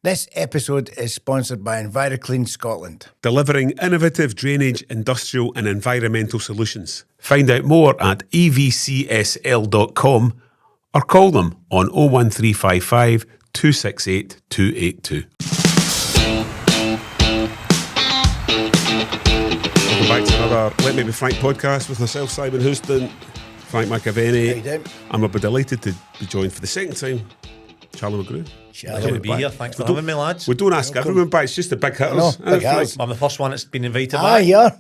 This episode is sponsored by EnviroClean Scotland. Delivering innovative drainage, industrial and environmental solutions. Find out more at evcsl.com or call them on 01355 268 282. Welcome back to another Let Me Be Frank podcast with myself, Simon Houston, Frank McAvennie. How you doing? I'm delighted to be joined for the second time, Callum McGregor. Good to be here. Thanks for having me, lads. We don't ask everyone back, it's just the big hitters. Big hitters. I'm the first one that's been invited Ah, back. yeah.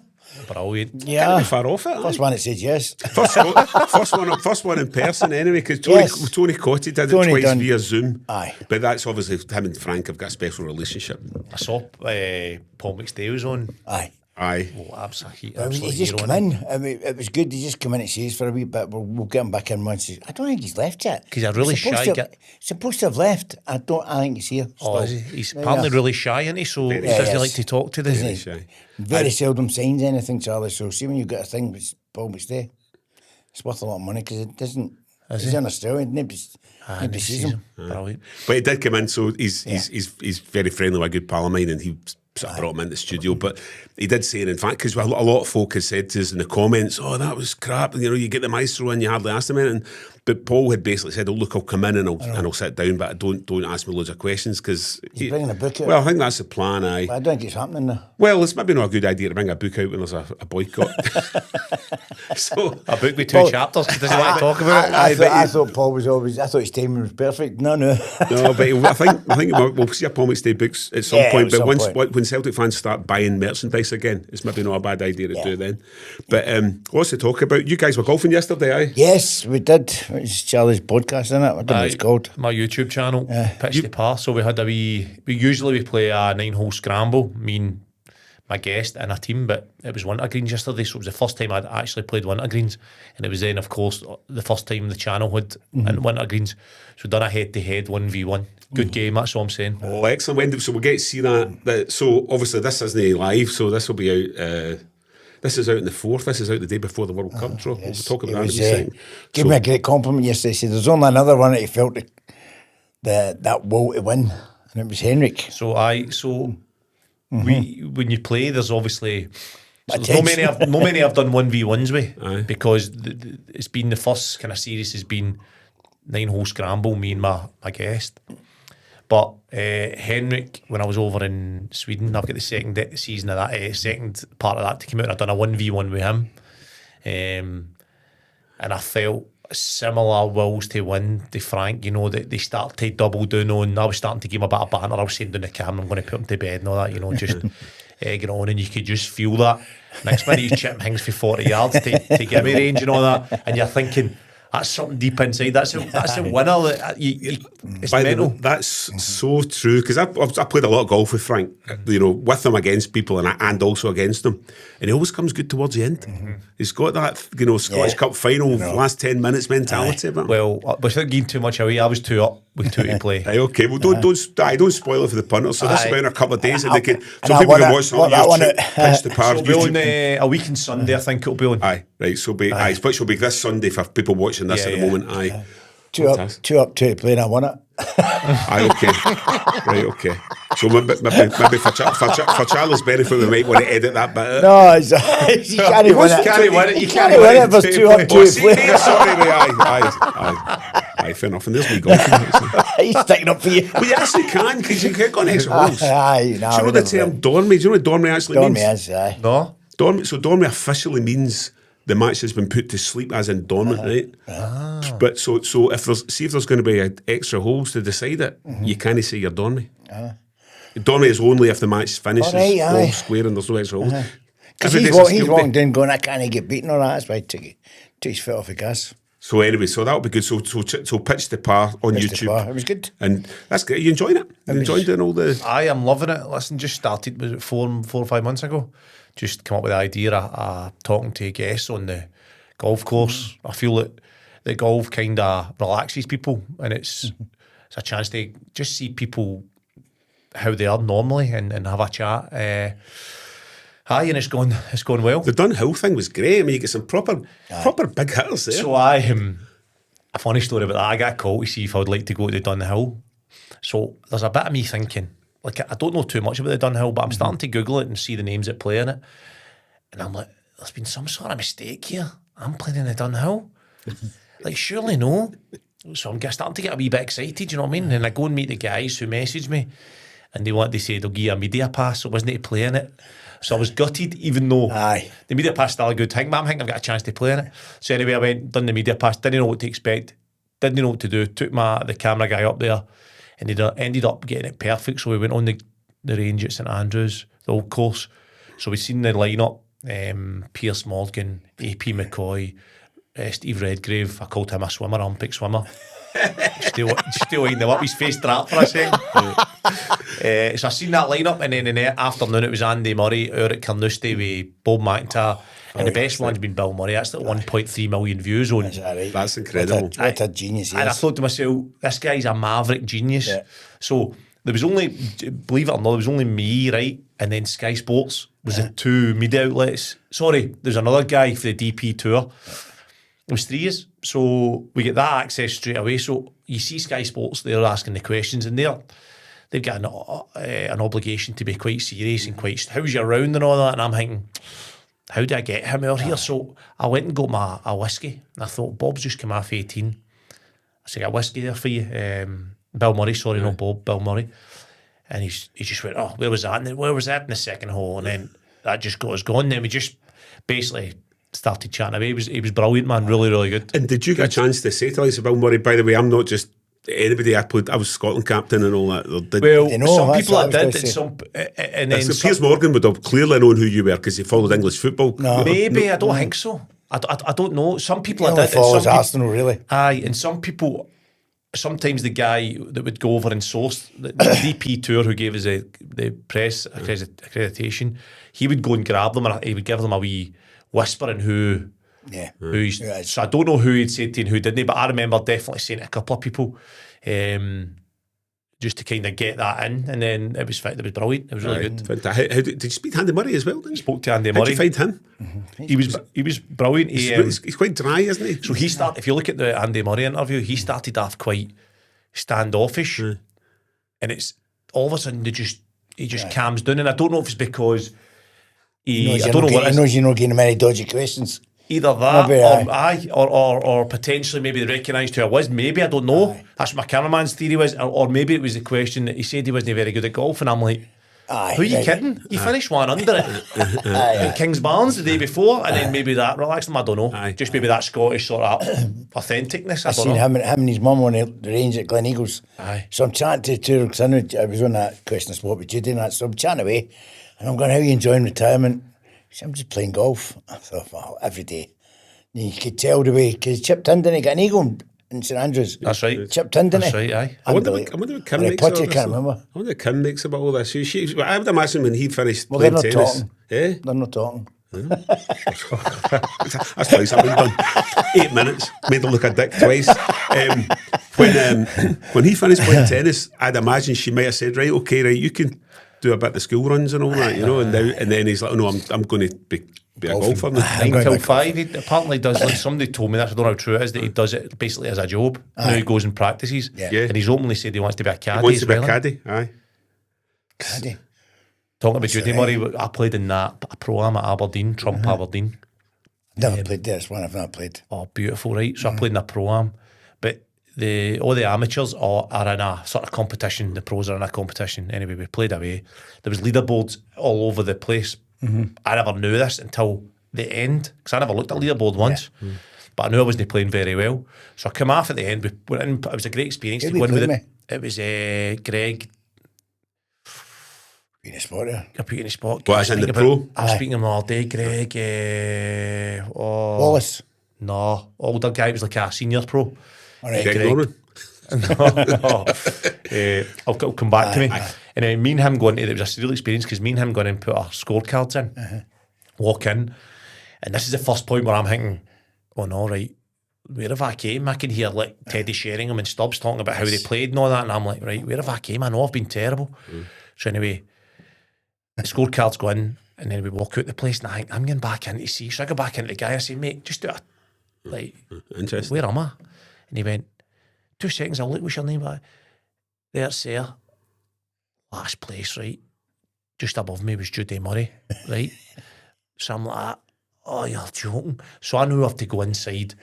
Brilliant. Yeah. Can't be far off it. First one that said yes. First one in person anyway, because Tony Cotty did Tony it twice done. via Zoom. Aye. But that's obviously, him and Frank have got a special relationship. I saw Paul McStay was on. Aye. Aye. Oh, absolutely. He just come in. I mean, it was good. He just come in and see us for a wee bit. We'll get him back in once. I don't think he's left yet. He's a really shy guy. Supposed to have left. I think he's here. Oh, still. is he? He's apparently really shy, isn't he? So he doesn't like to talk to Isn't the... he? Shy. Very seldom signs anything, Charlie. So see when you've got a thing with Paul McStay, it's worth a lot of money because it doesn't. He's in Australia. Nobody sees him. Brilliant. But he did come in, so he's very friendly with a good pal of mine, and he sort of brought him into the studio. But he did say, in fact, because a lot of folk had said to us in the comments, "Oh, that was crap. You know, you get the maestro in, you hardly ask him anything." But Paul had basically said, "Oh, look, I'll come in and I'll sit down, but don't ask me loads of questions because He's bringing a book out. Well, I think that's the plan. I don't think it's happening now. Well, it's maybe not a good idea to bring a book out when there's a boycott. So A book with two chapters. He doesn't want to talk about it. I thought Paul was always. I thought his timing was perfect. No. No, but I think we'll see a Paul McStay books at some point. at But some point. when Celtic fans start buying merchandise again, it's maybe not a bad idea to do then. But lots to talk about. You guys were golfing yesterday, aye? Yes, we did. It's Charlie's podcast, isn't it? I don't know what it's called. My YouTube channel, Pitch to Par. So we had we usually play a 9-hole scramble, me and my guest and a team, but it was wintergreens yesterday, so it was the first time I'd actually played wintergreens, and it was then, of course, the first time the channel had in wintergreens. So done a head-to-head 1v1. Good game, that's all I'm saying. Oh, excellent. So we'll get to see that. So obviously this isn't live, so this will be out... this is out on the 4th. This is out the day before the World Cup draw. Yes. We'll talk about that in a second. Gave me a great compliment yesterday. He said there's only another one that he felt that will to win, and it was Henrik. So when you play, there's obviously not many I've done 1v1s with because it's been the first kind of series has been 9-hole scramble, me and my guest. But Henrik, when I was over in Sweden, I've got the second season of that, second part of that to come out, and I've done a 1v1 with him. And I felt similar wills to win to Frank, you know, that they started to double down on. I was starting to give him a bit of banter. I was saying down the camera, I'm going to put him to bed and all that, you know, just egging on, and you could just feel that. Next minute, you chip Hings for 40 yards to give me range and all that, and you're thinking, that's something deep inside. That's a winner. It's mental. That's so true, because I played a lot of golf with Frank, you know, with him against people and also against them, and he always comes good towards the end. He's got that, you know, Scottish Cup final, last 10 minutes mentality about him. Well, without giving too much away, I was 2 up with 2 to play. Right, okay, well don't spoil it for the punters. So this will be in a couple of days, and they can. and So I people can wanna- watch some what that one YouTube, Pitch to Par. It'll be on a week on Sunday, I think it'll be on. Aye, right. So which will be this Sunday for people watching this at the moment. Aye. Two up, 2 to play, and I won it. Aye, okay. Right, okay. So maybe for Charlie's benefit, we might want to edit that bit out. No, you can't win it. You can't win it if there's 2 up, 2 to play. Sorry, aye, fair enough. And there's me golfing. He's sticking up for you. Well, you actually can, because you can go on extra holes. Aye, no. Do you know the term Dormy? Do you know what Dormy actually means? Dormy is, aye. No? Dormy officially means the match has been put to sleep, as in dormant, right? But so if there's going to be extra holes to decide it, you can't say you're Dormy. Dormy is only if the match finishes all square and there's no extra holes. Because he's walking down going, I can't get beaten or that. That's why he took his foot off the gas. So anyway, so that'll be good. So Pitch to Par on YouTube. It was good. And that's great. You enjoying it? You enjoying doing all the... I am loving it. Listen, just started, was it 4 or 5 months ago? Just come up with the idea of talking to guests on the golf course. I feel that the golf kind of relaxes people, and it's a chance to just see people how they are normally and have a chat. Aye, and it's going well. The Dunhill thing was great. I mean, you get some proper big hitters there. So a funny story about that. I got a call to see if I would like to go to the Dunhill So there's a bit of me thinking, like, I don't know too much about the Dunhill, but I'm starting to Google it and see the names that play in it. And I'm like, there's been some sort of mistake here. I'm playing in the Dunhill. Like, surely no. So I'm starting to get a wee bit excited, you know what I mean? And I go and meet the guys who messaged me, and they say they'll give you a media pass, so I wasn't to play in it. So I was gutted, even though the media pass is still a good thing, but I'm thinking I've got a chance to play in it. So anyway, I went, done the media pass, didn't know what to expect, didn't know what to do, took the camera guy up there, and he ended up getting it perfect. So we went on the range at St Andrews, the old course. So we seen the lineup, Pierce Morgan, AP McCoy, Steve Redgrave. I called him a swimmer, Olympic swimmer. Still winding him up, his face dropped for a second. So I seen that lineup, and then in the afternoon it was Andy Murray, Eric Carnoustie with Bob McIntyre, and the best one's been Bill Murray. That's like 1.3 million views on. That's incredible. What a genius he is. And I thought to myself, this guy's a maverick genius. Yeah. So there was only, believe it or not, there was only me, right? And then Sky Sports was the two media outlets. Sorry, there's another guy for the DP tour. It was 3 years. So we get that access straight away. So you see Sky Sports, they're asking the questions, and they've got an obligation to be quite serious and quite, how's your round and all that? And I'm thinking, how do I get him out here? So I went and got a whiskey. And I thought, Bob's just come off 18. I said, a whiskey there for you. Bill Murray, sorry, not Bob, Bill Murray. And he just went, oh, where was that? And where was that in the second hole? And then that just got us going. Then we just basically started chatting away. He was brilliant, man, really, really good. And did you get a chance to say to us about Murray, by the way, I'm not just anybody, I was Scotland captain and all that. Some people that did, and then Piers Morgan would have clearly known who you were because he followed English football. No. Maybe, I don't think so. I don't know. Some people he did. Follows Arsenal, really. Aye, and some people, sometimes the guy that would go over and source the DP tour who gave us the press accreditation, he would go and grab them and he would give them a wee whisper in who he's. So I don't know who he'd said to and who didn't, but I remember definitely saying to a couple of people just to kind of get that in, and then it was brilliant. It was really good. How did you speak to Andy Murray as well? Spoke to Andy Murray. How did you find him? Mm-hmm. He was brilliant. He's quite dry, isn't he? So he started. If you look at the Andy Murray interview, he started off quite standoffish, and it's all of a sudden he just calms down, and I don't know if it's because I don't know what it is. He knows you're not getting many dodgy questions. Either that, or potentially maybe they recognised who I was. Maybe, I don't know. That's what my cameraman's theory was, or maybe it was the question that he said he wasn't very good at golf, and I'm like, who are you kidding? You finished one under it at King's Barnes the day before, and then maybe that relaxed him. I don't know. Just maybe that Scottish sort of authenticness. I seen him and his mum on the range at Glen Eagles. So I'm chatting to two, because I was on that question spot with Judy and that, so I'm chatting away, and I'm going, how are you enjoying retirement? So I'm just playing golf. I thought, well, every day. And you could tell the way, because he chipped in, didn't he? Got an eagle in St Andrews. That's right. Chipped in, didn't he? That's right, aye. I wonder what Kim makes of all this. I can't remember. I wonder what Kim makes about all this. I would imagine when he finished playing tennis. They're not talking. That's twice I've been done. 8 minutes, made him look a dick twice. When he finished playing tennis, I'd imagine she might have said, right, okay, right, you can do a bit of the school runs and all that, you know, and then he's like, oh, no, I'm going to be a golfer now. 9 till 5, he apparently does, like somebody told me this, I don't know how true it is, that he does it basically as a job. Now he goes and practices, and he's openly said he wants to be a caddy. He wants to be a caddy, aye. Caddy. Talking about Judy Murray, I played in a pro-am at Aberdeen, Trump Aberdeen. Never played there, it's one I've not played. Oh, beautiful, right? So I played in a pro-am, but all the amateurs are in a sort of competition, the pros are in a competition. Anyway, we played away. There was leaderboards all over the place. I never knew this until the end, because I never looked at leaderboard once, but I knew I wasn't playing very well. So I come off at the end, we went in, it was a great experience to go in with it. It was Greg. Put you in a spot there. I put you in a spot. What, as in the pro? I was speaking to him all day, Greg. Wallace? No, older guy, was like a senior pro. All right, Greg Norman? No. I'll come back to me. And then me and him going, it was a surreal experience because me and him going and put our scorecards in, walk in, and this is the first point where I'm thinking, oh no, right, where have I came? I can hear like Teddy Sheringham and Stubbs talking about how they played and all that, and I'm like, right, where have I came? I know I've been terrible. So anyway, the scorecards go in, and then we walk out the place, and I think, I'm getting back in to see. So I go back into the guy, I say, mate, just do it. Like, interesting. Where am I? And he went, 2 seconds, I'll look, what's your name? There's there. Last place, right? Just above me was Judy Murray, right? So I'm like, oh, you're joking. So I knew I have to go inside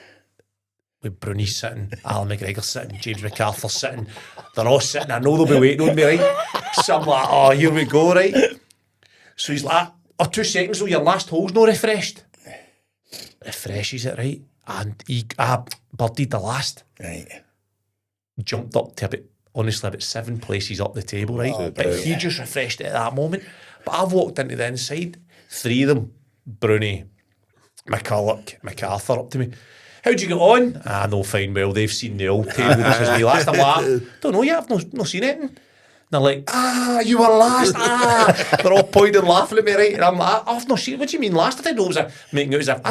with Bruni sitting, Callum McGregor sitting, James McArthur sitting. They're all sitting. I know they'll be waiting on me, right? So I'm like, oh, here we go, right? So he's like, oh, 2 seconds, though, your last hole's not refreshed. Refreshes it, right? And he birdied the last. Right. Jumped up to about 7 places up the table, right? Oh, but he just refreshed it at that moment. But I've walked into the inside, 3 of them, Bruni, McCulloch, MacArthur, up to me. How'd you get on? I know fine well, they've seen the old table, this is me last. I'm like, don't know yet, I've not seen anything. And they're like, you were last, They're all pointing and laughing at me, right? And I'm like, I've not seen it, what do you mean last? I didn't know it was I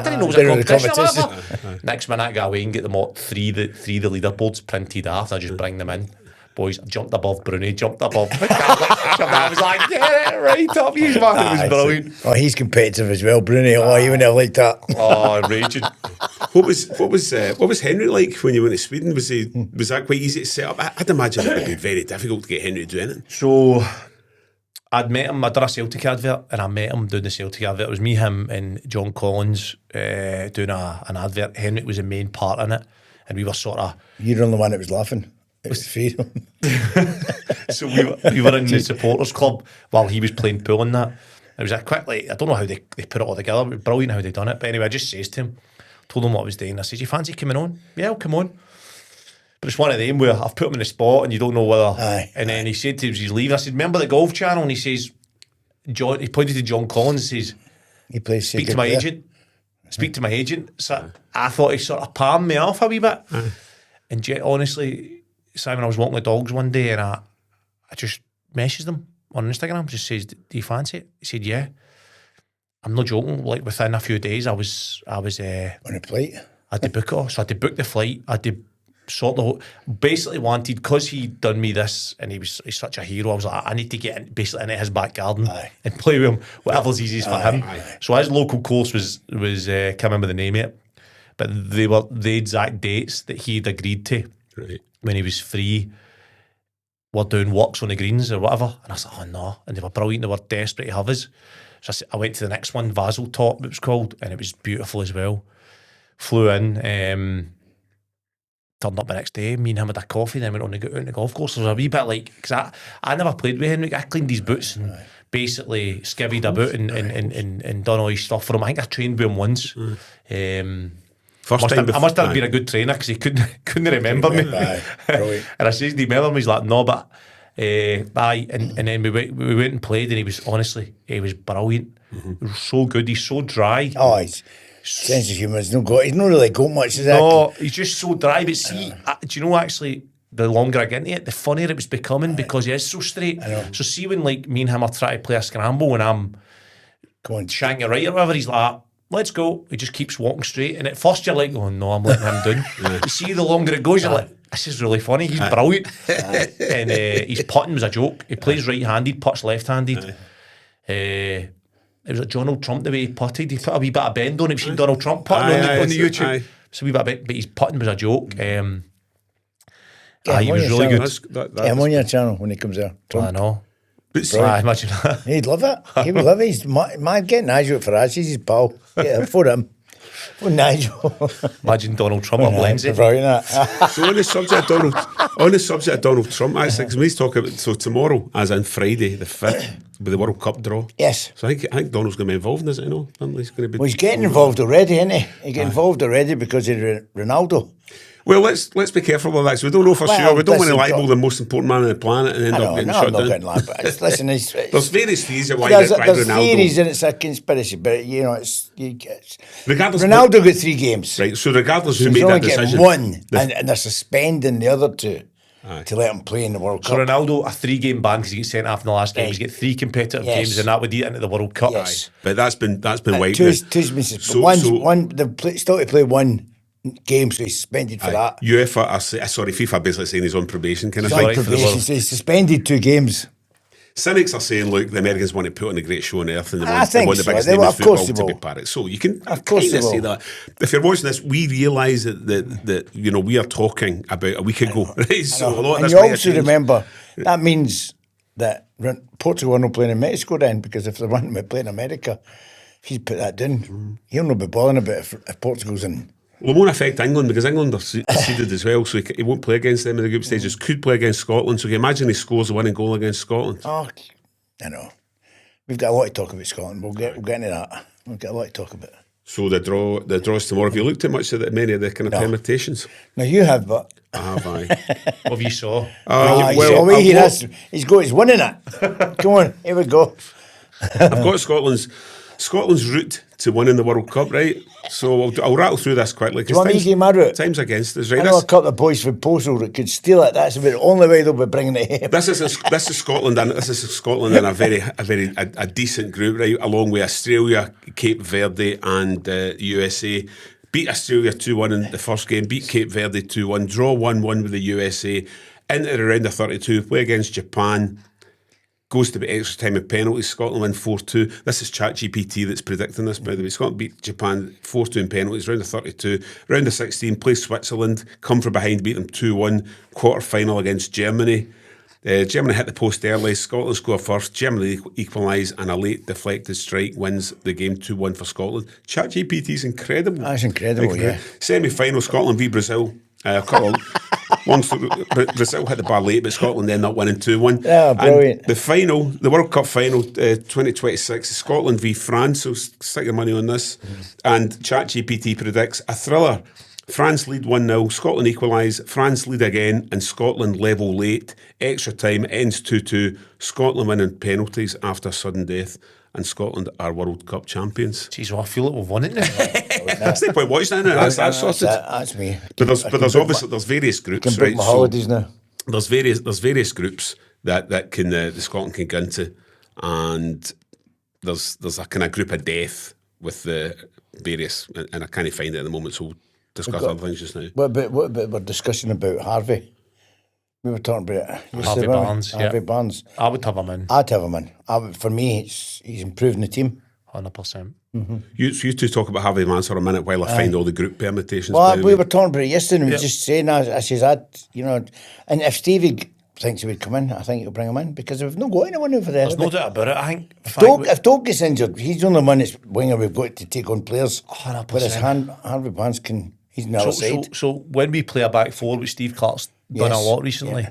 didn't know it was a competition or whatever. Next minute I go away and get them all, three the leaderboards printed off, and I just bring them in. Boys, jumped above Bruni, jumped above I was like, yeah, right up, he's man, it was brilliant. Oh, he's competitive as well, Bruni. Oh, you wouldn't have liked that. Oh, raging. What was Henrik like when you went to Sweden? Was that quite easy to set up? I'd imagine it would be very difficult to get Henrik to do anything. So I'd met him, I did a Celtic advert, and I met him doing the Celtic advert. It was me, him and John Collins doing an advert. Henrik was the main part in it, and we were sort of... You're the only one that was laughing. It was freedom. So we were in the supporters club while he was playing pool and that. It was a quick, like, I don't know how they put it all together, but brilliant how they done it. But anyway, I just says to him, told him what I was doing. I says, you fancy coming on? Yeah, I'll come on. But it's one of them where I've put him in the spot and you don't know whether... And then he said to his leave, I said, remember the Golf Channel? And he says, John, he pointed to John Collins and says, he plays speak to my agent. Speak to my agent. So I thought he sort of palmed me off a wee bit. And honestly... Simon, I was walking the dogs one day and I just messaged them on Instagram, just says, do you fancy it? He said, yeah. I'm not joking, like within a few days I was on a flight. I had to book it, so I had to book the flight, I had to sort the whole, basically wanted, because he'd done me this and he's such a hero, I was like, I need to get basically into his back garden and play with him, whatever's easiest for him. So his local course was can't remember the name of it, but they were the exact dates that he'd agreed to. Right. When he was free, were doing works on the greens or whatever. And I said, oh no. And they were brilliant, they were desperate to have us. So I went to the next one, Vasil Top it was called, and it was beautiful as well. Flew in, turned up the next day, me and him had a coffee, then went on to go out on the golf course. It was a wee bit like, because I never played with Henrik, I cleaned his boots and basically skivvied about and done all his stuff for him. I think I trained with him once. I must have been a good trainer because he couldn't remember me. And I says, do you remember him? He's like, no, but and then we went and played, and he was brilliant. He was so good. He's so dry. Oh, his sense of humour. He's not really got much, is it? No, he's just so dry. But see, do you know actually? The longer I get into it, the funnier it was becoming because he is so straight. So see when like me and him are trying to play a scramble and I'm shanking it right or whatever, he's like, let's go. He just keeps walking straight. And at first you're like, oh no, I'm letting him down. You see, the longer it goes, you're like, this is really funny. He's brilliant. And his putting was a joke. He plays right-handed, puts left-handed. It was like Donald Trump, the way he putted. He put a wee bit of bend on it. You've seen Donald Trump putting on the YouTube. So a wee bit of bend, but his putting was a joke. He was really good. Get him on your channel when he comes there. I know. Imagine that. He'd love it. He would love it. He's mad getting Nigel for us. He's his pal. Yeah, for him. For Nigel. Imagine Donald Trump on Lindsay. So on the subject of Donald Trump, actually, because he's talking about tomorrow, as in Friday the 5th, with the World Cup draw. Yes. So I think Donald's going to be involved in this, you know. He's going to be. Well, he's getting involved already, isn't he? He's getting involved already because of Ronaldo. Well, let's be careful with that. So we don't know for sure. We don't want to libel the most important man on the planet and end up getting shut down. Getting libeled. Listen, there's various theories of why there's Ronaldo. theories and it's a conspiracy, but you know, regardless. Ronaldo got 3 games, right? So regardless who made that decision, one, and they're suspending the other 2 to let him play in the World Cup. So Ronaldo, a 3-game ban because he gets sent off in the last game. He's got 3 competitive games, and that would eat into the World Cup. Yes. But that's been wiped. Two's been suspended. One, they've still to play 1 game, so he's suspended for that. FIFA basically saying he's on probation kind of thing. Probation, so he's suspended 2 games. Cynics are saying, look, the Americans want to put on a great show on earth and they I want think the so. biggest They name will, in of course football they to be will. parrot. So you can Of course kind they of say will. that. If you're watching this, we realise that you know, we are talking about a week ago, right? So a lot of And this you might have also changed. remember, that means that Portugal are not playing in Mexico then, because if they're wanting to play in America, if you put that down, he'll not be bothering about if Portugal's in. Well, it won't affect England because England are seeded as well, so he won't play against them in the group stages. Could play against Scotland, so can you imagine he scores the winning goal against Scotland? Oh, I know. We've got a lot to talk about Scotland. We'll get into that. We've got a lot to talk about. So the draws tomorrow. Have you looked at much of many of the kind of permutations? Now you have, but Have I? What have you saw? He's winning it. Come on, here we go. I've got Scotland's route to winning the World Cup, right? So I'll rattle through this quickly. Do you want me to give my route? Time's against us, I right? know a couple of boys from Postal that could steal it. That's about the only way they'll be bringing it home. This is Scotland, and in a decent group, right? Along with Australia, Cape Verde, and USA. Beat Australia 2-1 in the first game. Beat Cape Verde 2-1. Draw 1-1 with the USA. Into the round of 32. Play against Japan. Goes to the extra time and penalties. Scotland win 4-2. This is ChatGPT that's predicting this, by the way. Scotland beat Japan 4-2 in penalties. Round of 32. Round of 16, play Switzerland. Come from behind, beat them 2-1. Quarter final against Germany. Germany hit the post early. Scotland score first. Germany equalise, and a late deflected strike wins the game 2-1 for Scotland. ChatGPT's incredible. That's incredible, yeah. Semi-final, Scotland v Brazil. Brazil hit the bar late, but Scotland ended up winning 2-1. Yeah, brilliant. And the final, the World Cup final, 2026, Scotland v France. So stick your money on this. And ChatGPT predicts a thriller. France lead 1-0, Scotland equalise, France lead again, and Scotland level late. Extra time ends 2-2. Scotland win in penalties after sudden death, and Scotland are World Cup champions. Jeez, well, I feel like we've won it now. That's the point watching it now. That's sorted. That's me. But there's various groups. Can book my holidays now. There's various groups that can the Scotland can go into, and there's a kind of group of death with the various, and I can't find it at the moment, so we'll discuss other things just now. What about we're discussing about Harvey? We were talking about it. Harvey Barnes. Harvey Barnes. I would have him in. I'd have him in. For me, he's improving the team. 100%. You two talk about Harvey Barnes for a minute while I find all the group permutations. Well, we were talking about it yesterday, and we were just saying, I says, and if Stevie thinks he would come in, I think he'll bring him in, because we've not got anyone over there. There's no doubt about it. I think if Doak gets injured, he's the only one that's winger we've got to take on players. 100%. Oh, Whereas Harvey Barnes he's on the other side. So when we play a back four, which Steve Clark's done a lot recently,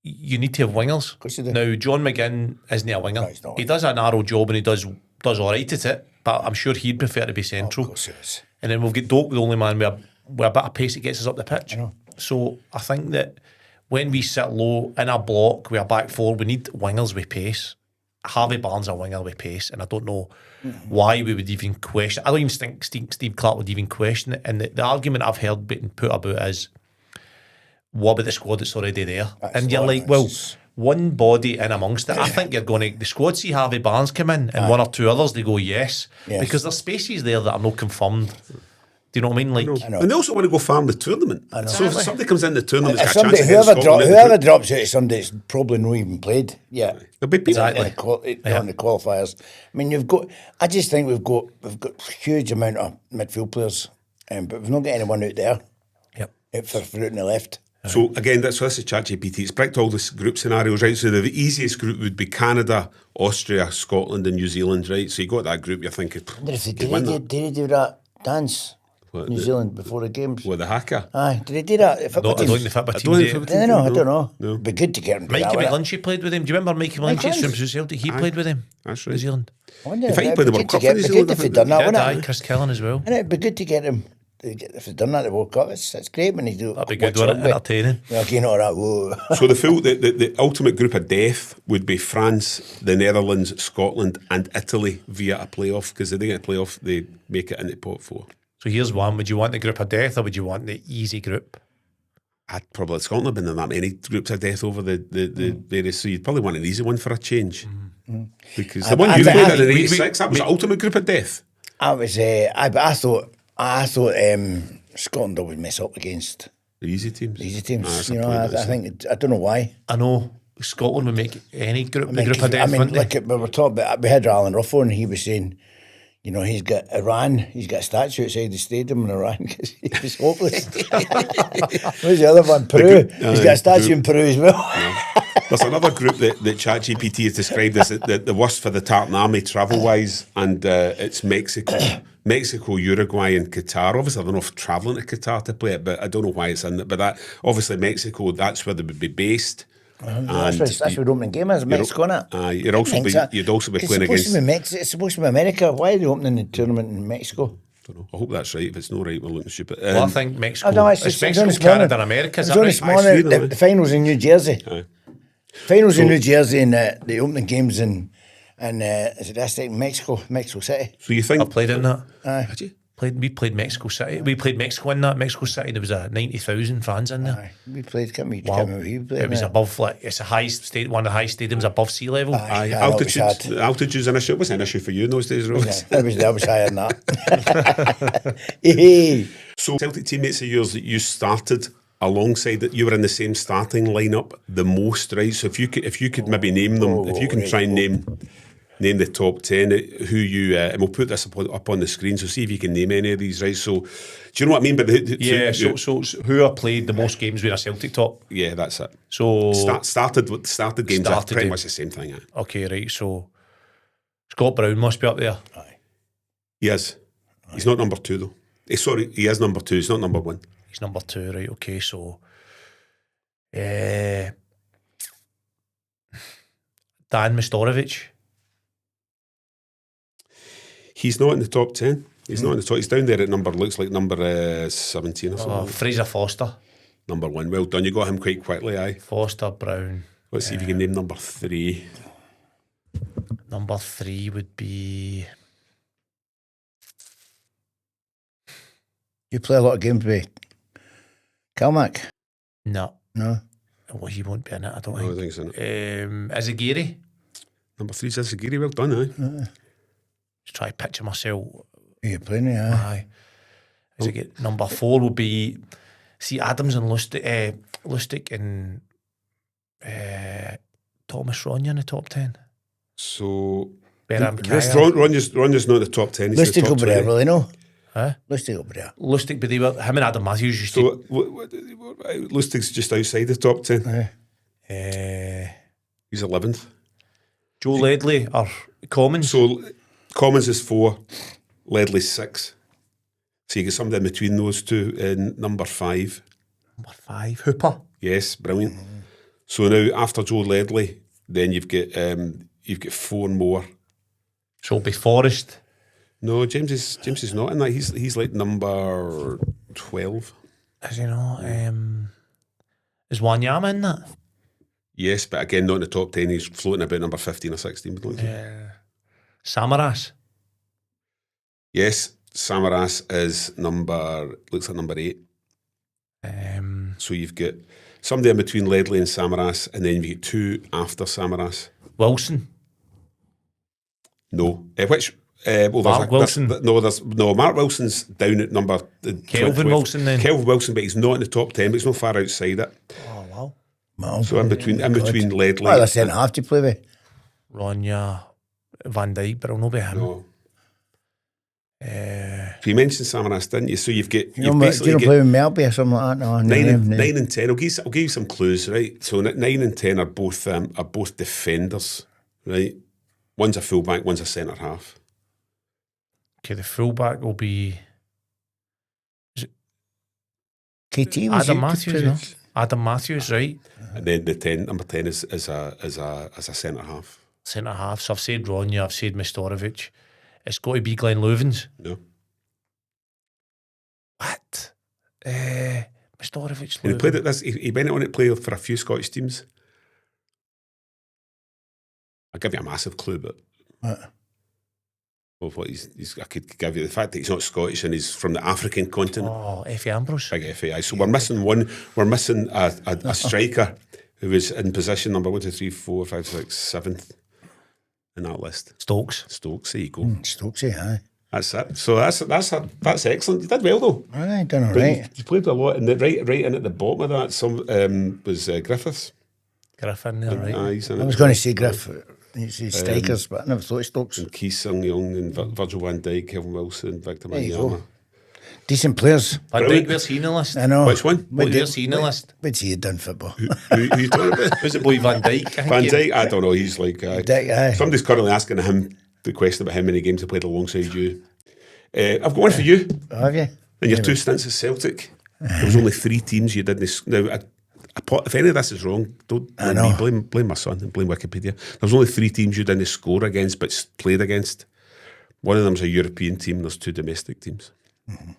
you need to have wingers. Of course you do. Now, John McGinn isn't a winger. No, he's not. He does a narrow job and he does all right at it, but I'm sure he'd prefer to be central. Of course he is. And then we've got Doak, the only man with a bit of pace that gets us up the pitch. So I think that when we sit low in a block with a back four, we need wingers with pace. Harvey Barnes a winger with pace, and I don't know why we would even question. I don't even think Steve Clark would even question it. And the argument I've heard being put about is, what about the squad that's already there? And you're like, well, one body in amongst it. I think you're going to, the squad see Harvey Barnes come in and one or two others, they go yes. Because there's spaces there that are not confirmed. Do you know what I mean? Like, I know. And they also want to go farm the tournament. So if somebody comes in the tournament, it's got a chance to whoever drops out is somebody that's probably not even played. Yeah, there'll be people on the qualifiers. I mean, I just think we've got a huge amount of midfield players, but we've not got anyone out there. Yep. Out for out on the left. So again, this is ChatGPT. It's bricked all the group scenarios, right? So the easiest group would be Canada, Austria, Scotland, and New Zealand, right? So you got that group. You're thinking, did he do that dance? New Zealand before the games. With the hacker? Aye, did he do that? I don't think the football team did. I don't know. No. It'd be good to get him. Mikey McLunchy played with him. Do you remember Mikey McLunchy from Celtic? He played with him. That's right. New Zealand. In fact, he played the World Cup for New Zealand. If he'd done that, wouldn't it? Chris Killen as well. And it'd be good to get him. If he'd done that at the World Cup, it's great when he do. That'd be good, wouldn't it? Entertaining. Okay, all right. Whoa. So the ultimate group of death would be France, the Netherlands, Scotland, and Italy via a playoff, because if they get a playoff, they make it into pot 4. So here's one. Would you want the group of death or would you want the easy group? I'd probably, Scotland have been in that many groups of death over the various, so you'd probably want an easy one for a change. Because the one you played in '86, that was the ultimate group of death. I thought Scotland always mess up against the easy teams. I think I don't know why. I know Scotland would make any group the group of death, wouldn't like they? we were talking about, we had Alan Ruffo and he was saying, you know, he's got a statue outside the stadium in Iran because he was hopeless. Where's the other one? Peru. He's got a statue in Peru as well. Yeah. There's another group that ChatGPT has described as the worst for the Tartan Army travel-wise, and it's Mexico. Mexico, Uruguay and Qatar. Obviously, I don't know if travelling to Qatar to play it, but I don't know why it's in it. But that, obviously, Mexico, that's where they would be based. That's where the opening game is, Mexico, isn't it? You'd also be playing against... It's supposed to be America. Why are they opening the tournament in Mexico? I don't know. I hope that's right. If it's not right, we're looking stupid. Well, I think Mexico... it's Mexico, Canada and America, is that right? The finals in New Jersey. Finals in New Jersey and the opening games in is it this thing? Mexico City. So you think... I played in that. Did you? We played Mexico City. We played Mexico in that. Mexico City, there was 90,000 fans in there. We played, we played. It was above, it's a high one of the high stadiums above sea level. Altitude's an issue. It was an issue for you in those days, Rose. I was higher than that. So Celtic teammates of yours that you started alongside, that you were in the same starting lineup the most, right? So if you could maybe name them, if you can try and name the top 10 who you and we'll put this up on the screen, so see if you can name any of these, right? So do you know what I mean? But so who I played the most games with a Celtic top? Yeah, that's it. So started games are pretty much the same thing. Okay, right. So Scott Brown must be up there. Aye. He is. He's not number 2 though. Sorry, he is number 2. He's not number 1. He's number 2, right? Okay, so Dan Mestorovic. He's not in the top 10. He's not in the top. He's down there at looks like number 17 or something. Fraser Foster. Number 1. Well done. You got him quite quickly, aye. Foster, Brown. Let's see if you can name number 3. Number 3 would be... You play a lot of games with Callum? No. Well, he won't be in it, I don't think. I think so. Is it Gary? Number 3 is Azagiri. Well done, aye. Just try to picture myself. You're playing, Aye. Number 4 would be... See, Adams and Lustig and Thomas Ronja in the top 10. So... Ronja's not in the top 10. Lustig over there, really, no? Huh? Lustig over there. Lustig, but him and Adam Matthews used to... Lustig's just outside the top 10. He's 11th. Joe Ledley or Commons? So Commons is 4, Ledley's 6. So you get somebody in between those two in number 5. Number 5, Hooper. Yes, brilliant. So now after Joe Ledley, then you've got 4 more. So it'll be Forrest. No, James is not in that. He's like number 12. Is he not? Is Wanyama in that? Yes, but again, not in the top 10. He's floating about number 15 or 16. Samaras. Yes, Samaras is looks like number 8. So you've got somebody in between Ledley and Samaras, and then you get 2 after Samaras. Wilson. No. Mark Wilson. Mark Wilson's down at number... Kelvin Wilson then. Kelvin Wilson, but he's not in the top 10, but he's not far outside it. Oh, wow. So in between Ledley... Well, they're centre half to play with. Ronya, Van Dijk, but I'll not be him. No. You mentioned Samaras, didn't you? So you've got... Do you play with Melby or something like that? No, 9 and 10. I'll give you some clues, right? So 9 and 10 are both defenders, right? One's a fullback, one's a centre half. Okay, the fullback will be... KT was Adam Matthews, no? Adam Matthews, right? And then number 10 is a centre half. Centre half. So I've said Ronya, I've said Mestorovic. It's got to be Glenn Loovens. No. What? Mestorovic. He played at this. He went on to play for a few Scottish teams. I'll give you a massive clue, but of what I could give you the fact that he's not Scottish and he's from the African continent. Oh, Effie Ambrose. Big Effie. So we're missing one. We're missing a striker who was in position number 1, 2, 3, 4, 5, 6, 7th in that list. Stokes. There you go. Stokes, aye. That's it. So that's excellent. You did well though. Aye, done all right. You played a lot, and right in at the bottom of that, some was Griffiths. Griffin there, right? He's in I it. was going to say Griff. He's strikers, but I never thought of Stokes. And Keith Sung-Young and Virgil van Dijk, Kelvin Wilson, Victor There you Wanyama. go. Decent players. Van Dijk, where's he in the list? I know. Which one? Where's he in the list? What's he done football? Who you talking about? Was it boy Van Dijk? Van Dijk? I don't know. He's like... Dijk, aye. Somebody's currently asking him the question about how many games he played alongside you. I've got one for you. Have you? In your 2 stints at Celtic, there was only 3 teams you didn't... Now, if any of this is wrong, don't blame me, blame my son and blame Wikipedia. There was only 3 teams you didn't score against but played against. One of them's a European team, there's 2 domestic teams. Mm-hmm.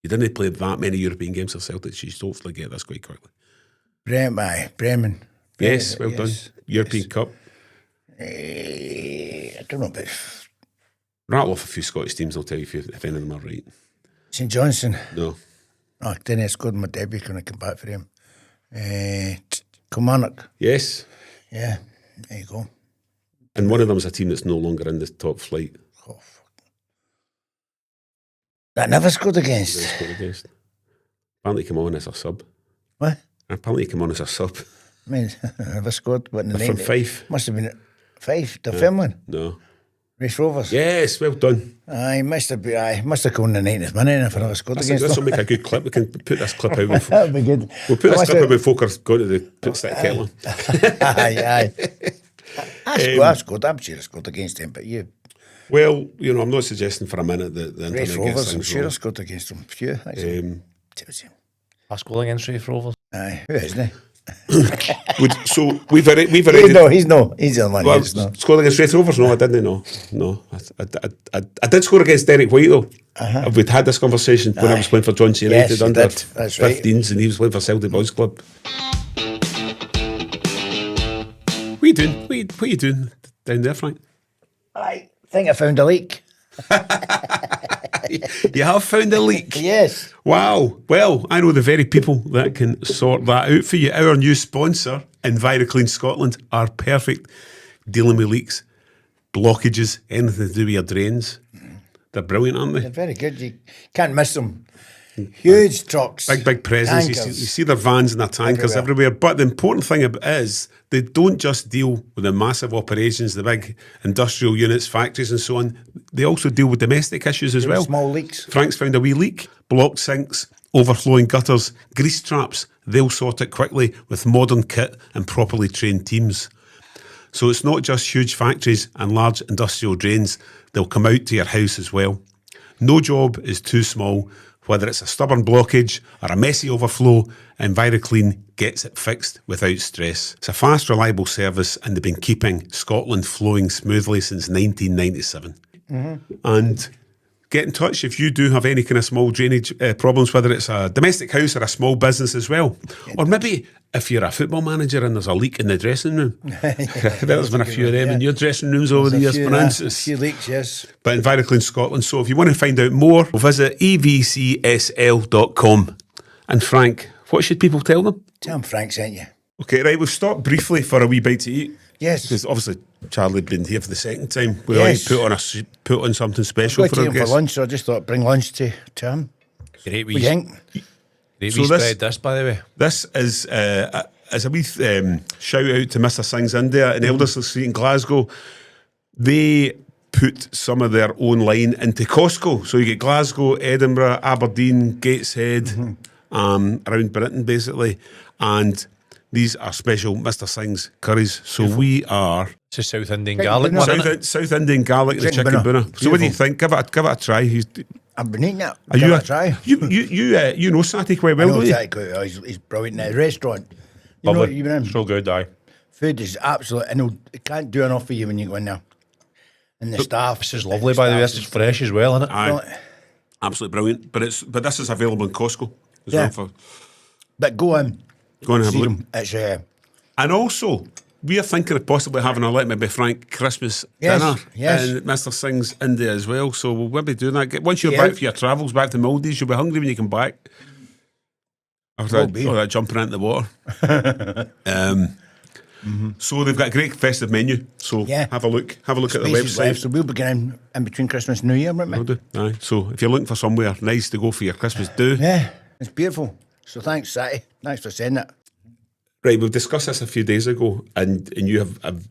You didn't play that many European games for Celtic, so you should hopefully get this quite quickly. Bremen. Yes, well done. European Cup. I don't know about Rattle off a few Scottish teams, I'll tell you if any of them are right. St Johnstone. No. Oh, then I scored my debut when I come back for him. Kilmarnock. Yes. Yeah, there you go. And one of them's a team that's no longer in the top flight. Oh, fuck. That never scored against. They scored against. Apparently came on as a sub. What? Apparently came on as a sub. I mean, I never scored. But in the They're from 90s Fife. Must have been Fife, the film one. No. Race Rovers. Yes, well done. I must have come in the 90th minute if I never scored against This them. will make a good clip. We can put this clip out. With, That would be good. we'll put this clip out when folk are going to the put stick kettle on. Aye. I scored. I'm sure I scored against him, but you. Well, you know, I'm not suggesting for a minute that the Race internet gets Rovers, I'm things sure I wrong. scored against them. Few. Tells you. Last goal against Rafe Rovers. Aye, who isn't he? So we've already. No, he's no. He's the one. Well, He's no. scored against Raith Rovers? No, I didn't. No. I did score against Derek White though. We'd had this conversation when I was playing for Johnston United Yes, you under did. That's right. 15s, and he was playing for Celtic Boys Club. What are you doing? What are you doing down there, Frank? I think I found a leak. You have found a leak. Yes. Wow. Well, I know the very people that can sort that out for you. Our new sponsor, EnviroClean Scotland, are perfect dealing with leaks, blockages, anything to do with your drains. They're brilliant, aren't they? They're very good. You can't miss them. Huge trucks. Big presence. You tankers. see their vans and their tankers everywhere. But the important thing is they don't just deal with the massive operations, the big industrial units, factories and so on. They also deal with domestic issues as well. Small leaks. Frank's found a wee leak, blocked sinks, overflowing gutters, grease traps. They'll sort it quickly with modern kit and properly trained teams. So it's not just huge factories and large industrial drains. They'll come out to your house as well. No job is too small. Whether it's a stubborn blockage or a messy overflow, EnviroClean gets it fixed without stress. It's a fast, reliable service, and they've been keeping Scotland flowing smoothly since 1997. And get in touch if you do have any kind of small drainage problems, whether it's a domestic house or a small business as well. Or maybe if you're a football manager and there's a leak in the dressing room. There's been a few of them in your dressing rooms over the years, A few leaks, yes. But EnviroClean Scotland. So if you want to find out more, visit evcsl.com. And Frank, what should people tell them? Tell him Frank sent you. Okay, right, we've stopped briefly for a wee bite to eat. Yes. Because obviously Charlie had been here for the second time. We Yes. always put on something special I've got for to our take him for guests. lunch, so I just thought I'd bring lunch to him. Great What do you think? Great So wee this- spread this, by the way. This is as a wee shout out to Mr. Singh's India in Elderslie Street in Glasgow. They put some of their own line into Costco. So you get Glasgow, Edinburgh, Aberdeen, Gateshead, around Britain basically. And these are special Mr. Singh's curries. So we are It's a South Indian Chicken garlic boona. one, isn't it? South Indian garlic and the Chicken chicken boona. boona. So what do you Beautiful. think? Give it a try. I've been eating it. Are Give you it a try. You know Sati quite well, I know don't you? exactly. He's brilliant in his restaurant. You know, Lovely. you've been in. So good, aye. Food is absolute. I know it can't do enough for you when you go in there. And the staff. This is lovely, by the way. This is fresh as well, isn't it? Aye. Absolutely brilliant. But this is available in Costco as Yeah. well for But go in. go and have a See look. them. It's And also, we are thinking of possibly having a, let me be frank, Christmas Yes, dinner yes. in Mr. Singh's India as well. So we'll maybe do that. Once you're Yeah. back for your travels back to Maldives, you'll be hungry when you come back. After Will that, be. all that jumping into the water. So they've got a great festive menu. So Yeah. have a look at the spaces website. left, so we'll be getting in between Christmas and New Year, won't we? Will do. Aye. So if you're looking for somewhere nice to go for your Christmas do, Yeah, it's beautiful. So thanks, Sati. Thanks for saying it. Right, we've discussed this a few days ago, and you have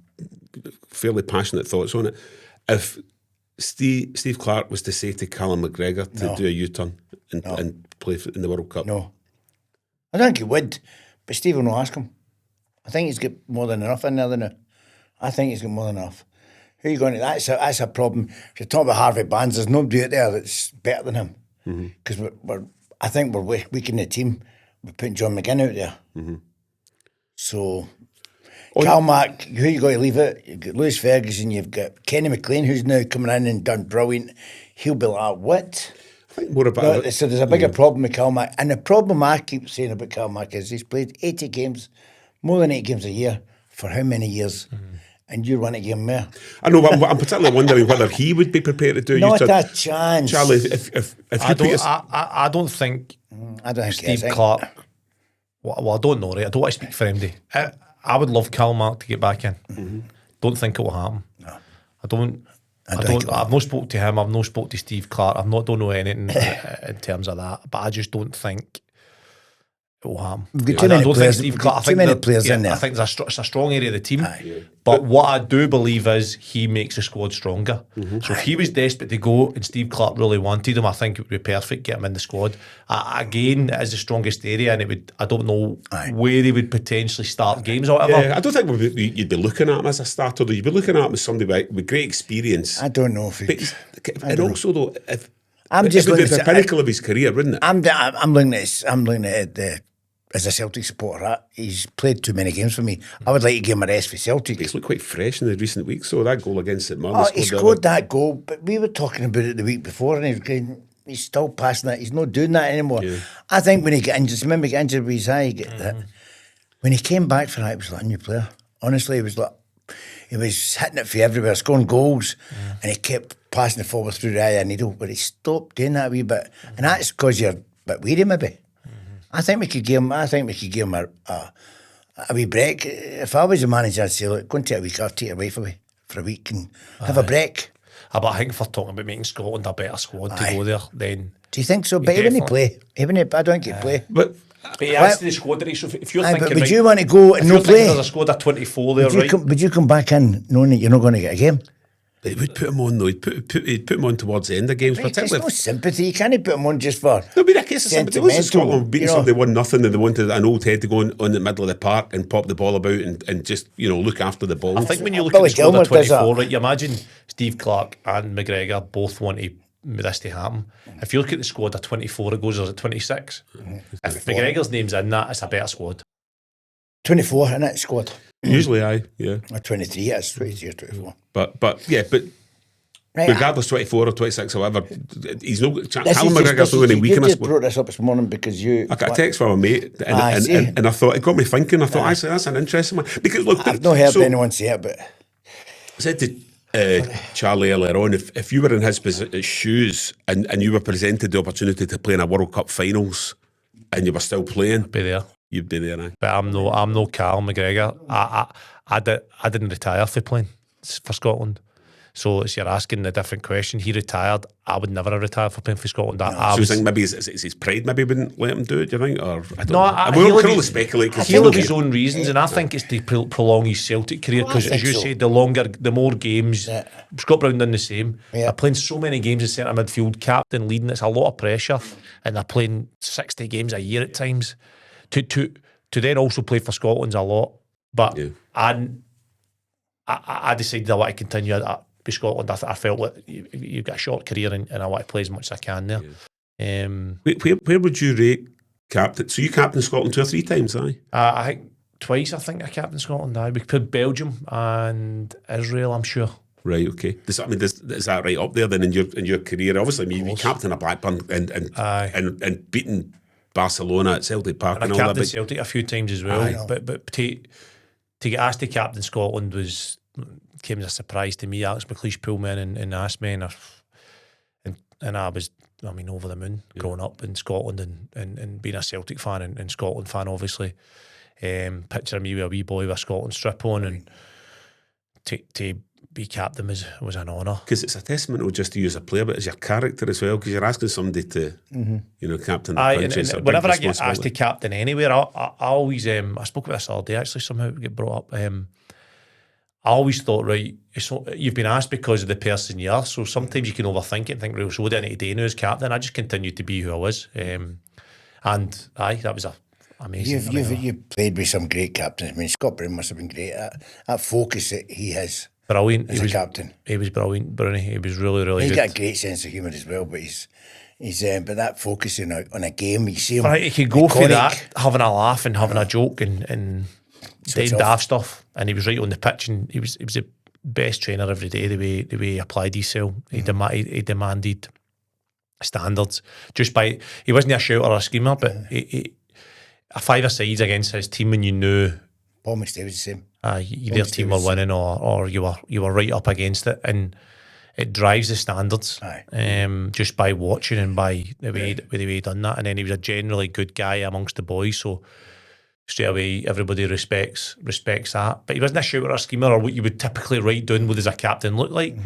fairly passionate thoughts on it. If Steve Clarke was to say to Callum McGregor to do a U-turn and play in the World Cup, no, I think he would, but Stephen will ask him. I think he's got more than enough in there now. I think he's got more than enough. Who are you going to? That's a problem. If you're talking about Harvey Barnes, there's nobody out there that's better than him. Because I think we're weak in the team. We're putting John McGinn out there. So, Cal Mac, who you got to leave it? You've got Lewis Ferguson, you've got Kenny McLean, who's now coming in and done brilliant. He'll be like, what? I think more about so there's a bigger problem with Cal Mac. And the problem I keep saying about Cal Mac is he's played 80 games, more than 8 games a year, for how many years? And you want to give him more. I know, but I'm particularly wondering whether he would be prepared to do Not a chance. Charlie, if I don't think Steve Clarke. Well, I don't know, right? I don't want to speak for him. I would love Cal Mark to get back in. Don't think it will happen. No. I've not spoke to him. I've not spoke to Steve Clarke. Don't know anything in terms of that. But I just don't think it will happen. Too many players in there. I think it's a strong area of the team. But what I do believe is he makes the squad stronger. So if he was desperate to go and Steve Clarke really wanted him, I think it would be perfect, get him in the squad. Again, it is the strongest area, and I don't know where he would potentially start games or whatever. Yeah, I don't think you'd be looking at him as a starter, though. You'd be looking at him as somebody with great experience. I don't know if also, though, if I'm just it would be the pinnacle of his career, wouldn't it? I'm looking at it as a Celtic supporter. He's played too many games for me. I would like to give him a rest for Celtic. He's looked quite fresh in the recent weeks, so that goal against St Mirren. He scored that goal, but we were talking about it the week before, and he's still passing that. He's not doing that anymore. Yeah. I think when he got injured, remember he got injured with his eye, when he came back for that, it was like a new player. Honestly, it was like he was hitting it for everywhere, scoring goals, and he kept passing it forward through the eye of a needle, but he stopped doing that a wee bit, and that's because you're a bit weary, maybe. I think we could give him a wee break. If I was a manager, I'd say, look, go and take a week off, take it away for a week and have a break. But I think if we're talking about making Scotland a better squad to go there, then... Do you think so? But even he play. I don't think he'd play. But he adds to the squad, so if you're thinking... But would you want to go and no play? There's a squad of 24 there, right? Would you come back in knowing that you're not going to get a game? But he would put him on, though. He'd put him on towards the end of games. There's no sympathy. You can't put him on just for... No, but I guess it's sympathy. What's Scotland beating somebody 1-0 and they wanted an old head to go on the middle of the park and pop the ball about and just, look after the ball. I think when you look at the squad of 24, right, you imagine Steve Clarke and McGregor both want this to happen. If you look at the squad of 24, it goes, or is it 26? If McGregor's name's in that, it's a better squad. 24 in that squad. Usually, yeah. Or 23, yes, 23 or 24. But right, regardless, 24 or 26 or whatever, he's no. Callum McGregor's not any weak in us. You brought this up this morning because I got a text from a mate, and I thought it got me thinking. I thought actually that's an interesting one because look, I've not heard anyone say it, but I said to Charlie earlier on, if you were in his shoes and you were presented the opportunity to play in a World Cup finals and you were still playing, I'd be there. You'd be there, eh? But I'm no Callum McGregor. I didn't retire for playing for Scotland. So as you're asking a different question, he retired. I would never have retired for playing for Scotland. So you think maybe it's his pride maybe wouldn't let him do it, do you think? Or I don't know. We can only speculate. He'll have his own reasons, and I think it's to prolong his Celtic career because, as you said, the more games. Scott Brown done the same. They're playing so many games in centre midfield, captain, leading. It's a lot of pressure, and they're playing 60 games a year at times. To then also play for Scotland's a lot. But I decided I want to continue with Scotland. I felt like you've got a short career and I want to play as much as I can there. Yeah. Where would you rate captain? So you captained Scotland 2 or 3 times, aye? I think twice. I think I captained Scotland. Aye, we played Belgium and Israel, I'm sure. Right. Okay. Is that right up there then in your career? Obviously, you captained a Blackburn and beaten Barcelona at Celtic Park and all that. I captained Celtic a few times as well. But to get asked to captain Scotland came as a surprise to me. Alex McLeish pulled me in and asked me, and I was, over the moon growing up in Scotland and being a Celtic fan and Scotland fan, obviously. Picture me with a wee boy with a Scotland strip on, and to be captain was an honour. Because it's a testament not just to you as a player, but as your character as well. Because you're asking somebody to, captain the country. And whenever I get asked to captain anywhere, I always I spoke about this all day. Actually, somehow it get brought up. I always thought, right, you've been asked because of the person you are. So sometimes you can overthink it and think, right, so what do I need to do now as captain? I just continued to be who I was, and that was amazing. You've played with some great captains. I mean, Scott Brown must have been great. That focus that he has. Brilliant. As a captain. He was brilliant, Bruni. He was really, really good. He's got a great sense of humour as well, but he's but that focusing on a game, you see him. Right, he could go for that, having a laugh and having a joke and doing daft stuff, and he was right on the pitch, and he was the best trainer every day. The way he applied himself, he demanded standards just by. He wasn't a shouter or a screamer, but a 5-a-sides against his team, and you knew. Paul McStay was the same. Their team were winning, or you were right up against it, and it drives the standards. Just by watching and by the way he done that, and then he was a generally good guy amongst the boys, so straight away everybody respects that. But he wasn't a shooter or a schemer or what you would typically write down what does a captain look like.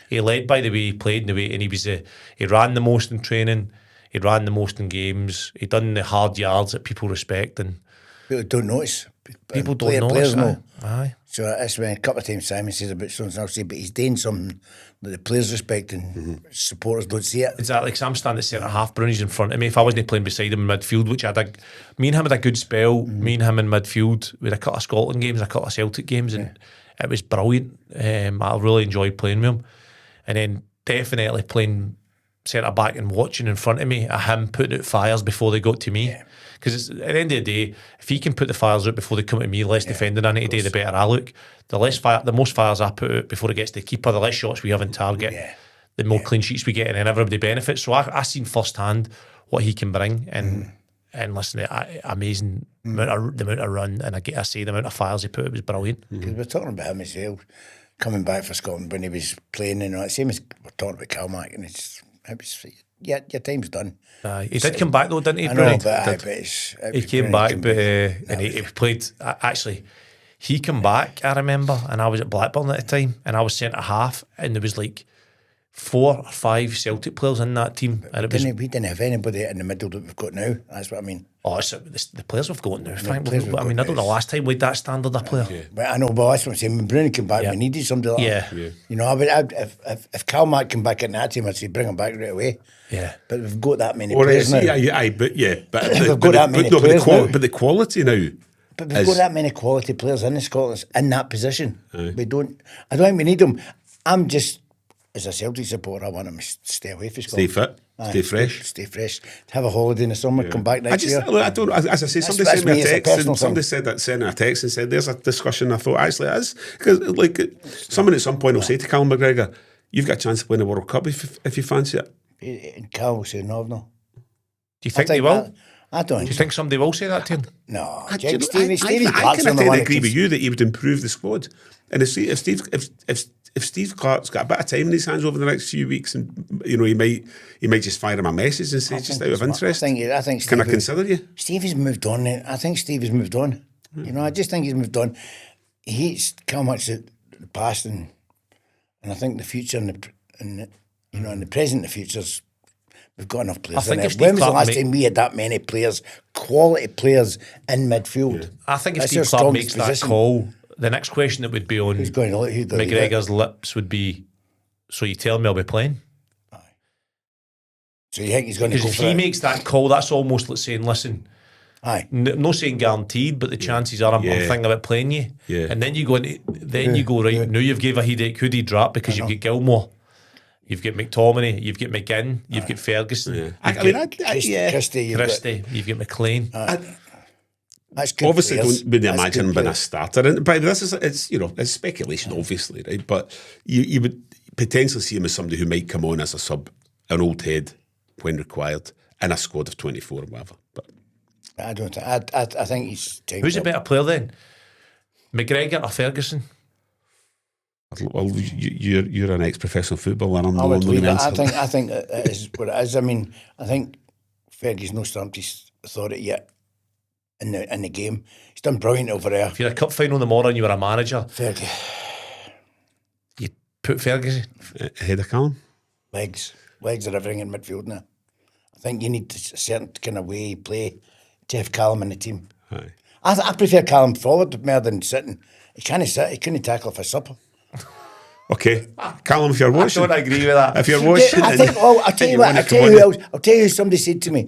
He led by the way he played and the way, and he ran the most in training, he ran the most in games, he done the hard yards that people respect, and people don't notice. People don't notice. Players know. Aye. So that's when a couple of times Simon says about something else, but he's doing something that the players respect and supporters don't see it. Exactly, because I'm standing at centre half, Bruni's in front of me. If I wasn't playing beside him in midfield, which me and him had a good spell, me and him in midfield, we had a couple of Scotland games, a couple of Celtic games, and it was brilliant. I really enjoyed playing with him. And then definitely playing centre back and watching in front of me, him putting out fires before they got to me. Because at the end of the day, if he can put the fires out before they come to me, less defending I need to do, the better I look. The most fires I put out before it gets to the keeper, the less shots we have in target, the more clean sheets we get, and then everybody benefits. So I seen firsthand what he can bring, and listen, amazing the amount of run, and I say the amount of fires he put out was brilliant. Because we're talking about him as well, coming back for Scotland when he was playing, and all, same as we're talking about Callum McGregor, and it was your time's done. He did come back though, didn't he? I know, but he came back, and he played. Actually, he came back. I remember, and I was at Blackburn at the time, and I was centre half, and there was like 4 or 5 Celtic players in that team. And we didn't have anybody in the middle that we've got now. That's what I mean. Oh, it's the players we've got now, Frank. I don't know the last time we had that standard of player. Yeah. But I know, but that's what I'm saying. When Bruni came back, we needed somebody like that. Yeah. You know, if Callum Mack came back in that team, I'd say bring him back right away. Yeah. But we've got that many players now. But we've got that many players now. But the quality now. But we've got that many quality players in Scotland in that position. We don't. I don't think we need them. I'm just, as a Celtic supporter, I want them to stay away from Scotland. Stay fit. Stay fresh. Stay fresh. Have a holiday in the summer. Come back next year. I don't. As I say, somebody sent me a text, and somebody sent a text and said, "There's a discussion." I thought, actually, it is, because like someone at some point will say to Callum McGregor, "You've got a chance to win the World Cup if you fancy it." And Cal will say, "No." Do you think they will? I don't. Do you think somebody will say that to him? No. I kind of agree with you that he would improve the squad. And if Steve Clarke's got a bit of time in his hands over the next few weeks, and you know he might just fire him a message and say just out of interest. I think Steve, can I consider you? Steve has moved on. I think Steve has moved on. You know, I just think he's moved on. He's come much the past and I think the future and the present and the future's. We've got enough players in there. When was the last time we had that many players, quality players in midfield? Yeah. I think if Steve Clarke makes that call, the next question that would be on McGregor's lips would be, so you tell me I'll be playing? Aye. So you think he's going to go for it? Because if he makes that call, that's almost like saying, listen, aye. I'm not saying guaranteed, but the chances are I'm thinking about playing you. Yeah. And then you go, right, now you've gave a headache, who do you drop? Because you've got Gilmore. You've got McTominay, you've got McGinn, you've got Ferguson, Christie, you've got McLean. That's good. Obviously, wouldn't imagine him being a starter. But this is it's speculation, obviously, right? But you would potentially see him as somebody who might come on as a sub, an old head when required, in a squad of 24 or whatever. But I don't think. I think he's. Who's a better player then, McGregor or Ferguson? Well, you're an ex-professional footballer, and I'm I the think it is what it is. I mean, I think Fergie's no stamped his authority yet in the game. He's done brilliant over there. If you're a cup final tomorrow and you were a manager, Fergie, put Ferguson ahead of Callum. Legs are everything in midfield now. I think you need a certain kind of way you play to have Callum in the team. Aye. I prefer Callum forward more than sitting. He can't sit. He couldn't tackle for supper. Okay, Callum, if you're watching, I don't agree with that. If you're watching, I think. Well, I'll tell you what. I'll tell you who else. I'll tell you who somebody said to me.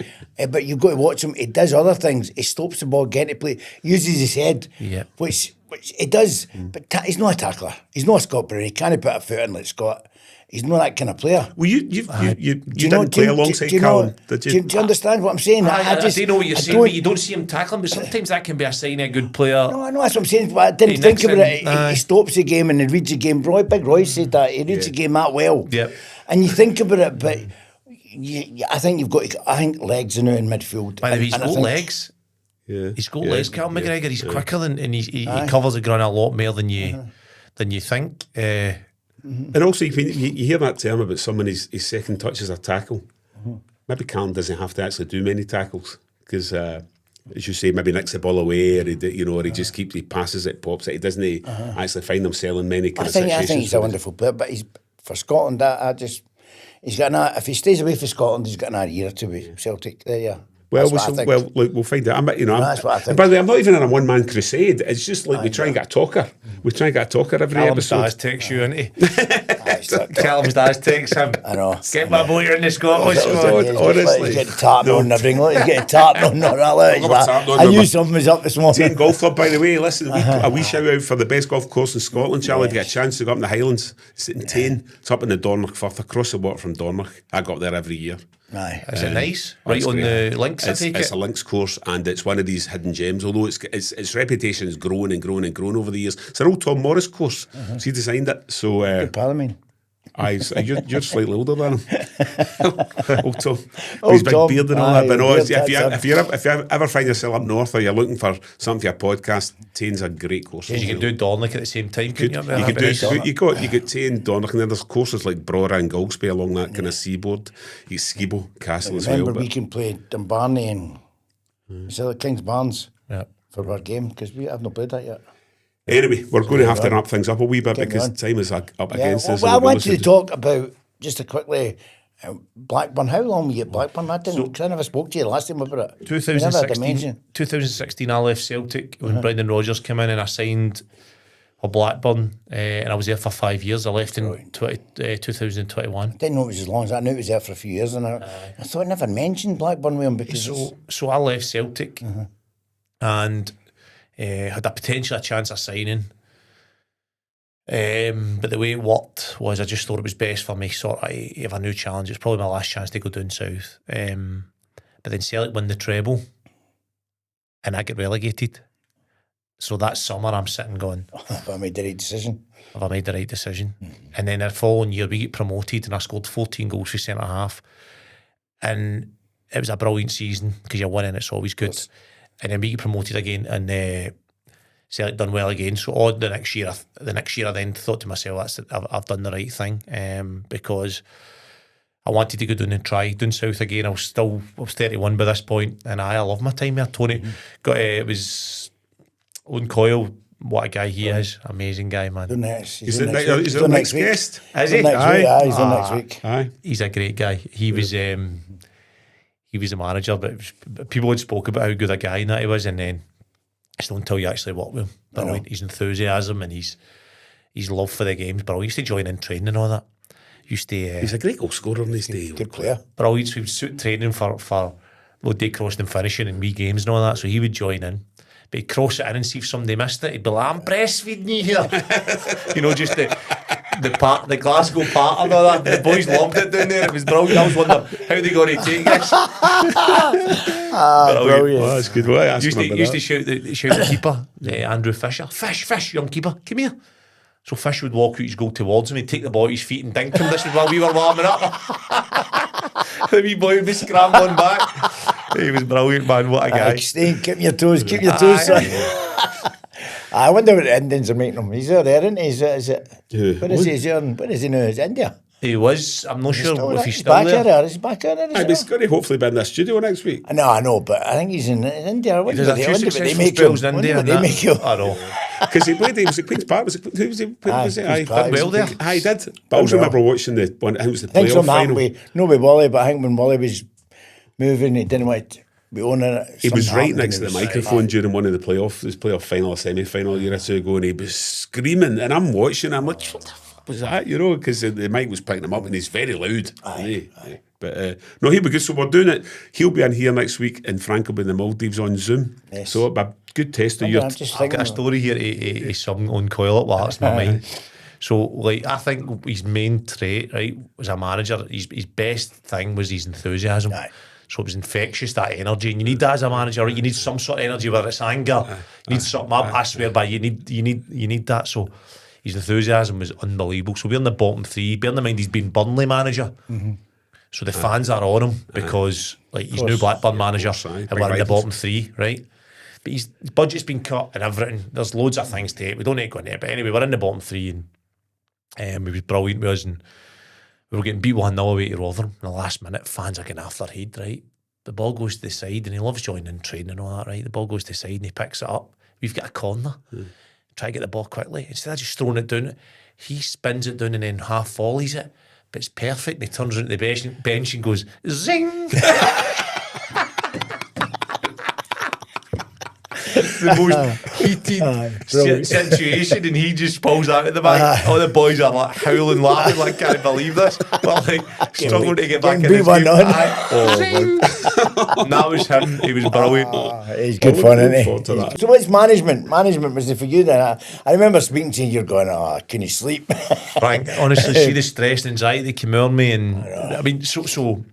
But you've got to watch him. He does other things. He stops the ball, getting to play, uses his head, which he does. But he's not a tackler. He's not a Scott Brown. He can't put a foot in like Scott. He's not that kind of player. Well, you didn't play alongside Callum, did you? Do you understand what I'm saying? I do know what you're saying, but you don't see him tackling. But sometimes that can be a sign of a good player. No, I know that's what I'm saying. But I didn't think about it. He stops the game and he reads the game. Big Roy said that he reads the game that well. Yep. And you think about it, but I think you've got. I think legs are now in midfield. By the way, he's got legs. Yeah, he's got legs. Callum McGregor. He's quicker than, and he covers the ground a lot more than you think. And also, you hear that term about someone his second touch is a tackle. Maybe Callum doesn't have to actually do many tackles because, as you say, maybe nicks the ball away, or he just he passes it, pops it. He doesn't actually find himself in many kind of situations. I think he's a wonderful player, but for Scotland. He's got if he stays away from Scotland, he's got another year or two with Celtic. There, yeah. Well, look, we'll find out. That's what I think. And by the way, I'm not even on a one-man crusade. It's just like we try and get a talker. We try and get a talker every episode. Callum's dad takes you, isn't he? Callum's dad takes him. I know. Get my boy in the Scotland squad. Honestly. He's getting tapped on everything. He's getting tapped on. I knew something was up this morning. Tain Golf Club, by the way, listen, a wee shout out for the best golf course in Scotland, Charlie. If you get a chance to go up in the Highlands, it's in Tain. It's up in the Dornoch Firth, across the water from Dornoch. I go up there every year. Aye. Is it nice? Right on the links, I take it? It's a links course, and it's one of these hidden gems, although its reputation has grown and grown and grown over the years. It's an old Tom Morris course, so he designed it. So, good pal of mine. You're slightly older than him. Old Tom. His big beard and all that. But no, if you ever find yourself up north or you're looking for something for your podcast, Tain's a great course. You can do Dornoch at the same time, couldn't you? You get Tain, Dornoch, and then there's courses like Brora and Golspie along that kind of seaboard. You get Skibo Castle as well. Remember, we can play Dunbarney and King's Barnes for our game because I've not played that yet. Anyway, we're going to have to wrap things up a wee bit because time is up against us. Well, I want you to talk about, just to quickly, Blackburn. How long were you at Blackburn? I never spoke to you last time about it. 2016, I left Celtic when Brendan Rodgers came in and I signed for Blackburn, and I was there for 5 years. I left in 2021. I didn't know it was as long as that. I knew it was there for a few years, and I thought I never mentioned Blackburn with him because so I left Celtic and had a chance of signing. But the way it worked was I just thought it was best for me sort of have a new challenge. It's probably my last chance to go down south. But then Celtic won the treble and I get relegated. So that summer I'm sitting going, have I made the right decision? Have I made the right decision? And then the following year we get promoted and I scored 14 goals for centre half. And it was a brilliant season because you're winning, it's always good. And then we get promoted again and Celtic done well again. So the next year I then thought to myself, I've done the right thing because I wanted to go down and try down south again. I was 31 by this point, and I love my time there. Tony it was Owen Coyle. What a guy he is! Amazing guy, man. He's the next guest. Is he? He's on next week. Aye. He's a great guy. He was a manager, but people had spoke about how good a guy that he was, and then it's not until you actually work with him. But his enthusiasm and his love for the games. But I used to join in training and all that. He's a great goal scorer in his day. Good player. But I used to suit training for day crossing and finishing and wee games and all that. So he would join in. But he'd cross it in and see if somebody missed it. He'd be like, I'm breastfeeding you here. Just the Glasgow part and all that. The boys loved it down there. It was brilliant. I was wondering how they going to take this. Brilliant. Oh, that's good. Well, used to shout the keeper, Andrew Fisher, Fish, young keeper, come here. So Fish would walk out his goal towards him, he'd take the ball at his feet and dink him. This was while we were warming up. The wee boy would be scrambling back. He was brilliant, man. What a guy. Keep your toes, son. I wonder what the Indians are making him. He's there, isn't he? Is it? Where is he? Where is he now? Is it India? He was. I'm not sure if he's still back there. there. Is he back there? He's going to hopefully be in the studio next week. I know, but I think he's in India. There's a few successful spells in India. I know. Because he played, he was at Queen's Park. Who was he? Did well there. He did. But I also remember watching the one, I think it was the playoff final. No, with Wally, but I think when Wally was moving, he didn't want to be owning it. He was right next to the microphone during one of the playoff final or semi-final a year or two ago, and he was screaming, and I'm watching, I'm like, what the fuck was that, because the mic was picking him up, and he's very loud. Aye. But no, he'll be good. So we're doing it. He'll be in here next week, and Frank will be in the Maldives on Zoom. Yes. So it'll be a good test of your... I've got a story here to sung on Coil It while it's my mind. So, like, I think his main trait, right, was a manager. His best thing was his enthusiasm. Aye. So it was infectious, that energy, and you need that as a manager. Right? You need some sort of energy, whether it's anger, you need something up. I swear by you need that. So his enthusiasm was unbelievable. So we're in the bottom three. Bear in mind he's been Burnley manager, so the fans are on him because like he's new Blackburn manager, and we're in the bottom three, right? But his budget's been cut and everything. There's loads of things to it. We don't need to go into it, but anyway, we're in the bottom three, and it was brilliant with us, and we were getting beat 1-0 away to Rotherham in the last minute. Fans are getting off their head, right? The ball goes to the side, and he loves joining training and all that, right? The ball goes to the side, and he picks it up. We've got a corner. Try to get the ball quickly. Instead of just throwing it down, he spins it down and then half volleys it. But it's perfect. And he turns around to the bench and goes, zing! The most heated situation, and he just pulls out of the back. All the boys are like howling, laughing, like, can't believe this. But like struggling to get back in this game. And that was him. He was brilliant. He's good fun, isn't he? So what's management? Management was it for you then? I remember speaking to you, you're going, can you sleep? Frank, honestly, see the stress and anxiety came on me, and I mean, so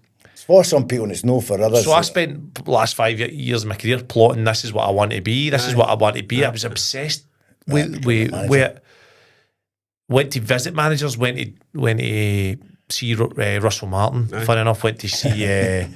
for some people and it's no for others. So I spent the last 5 years of my career plotting, this is what I want to be, this is what I want to be. I was obsessed with went to visit managers, went to see Russell Martin, fun enough, went to see De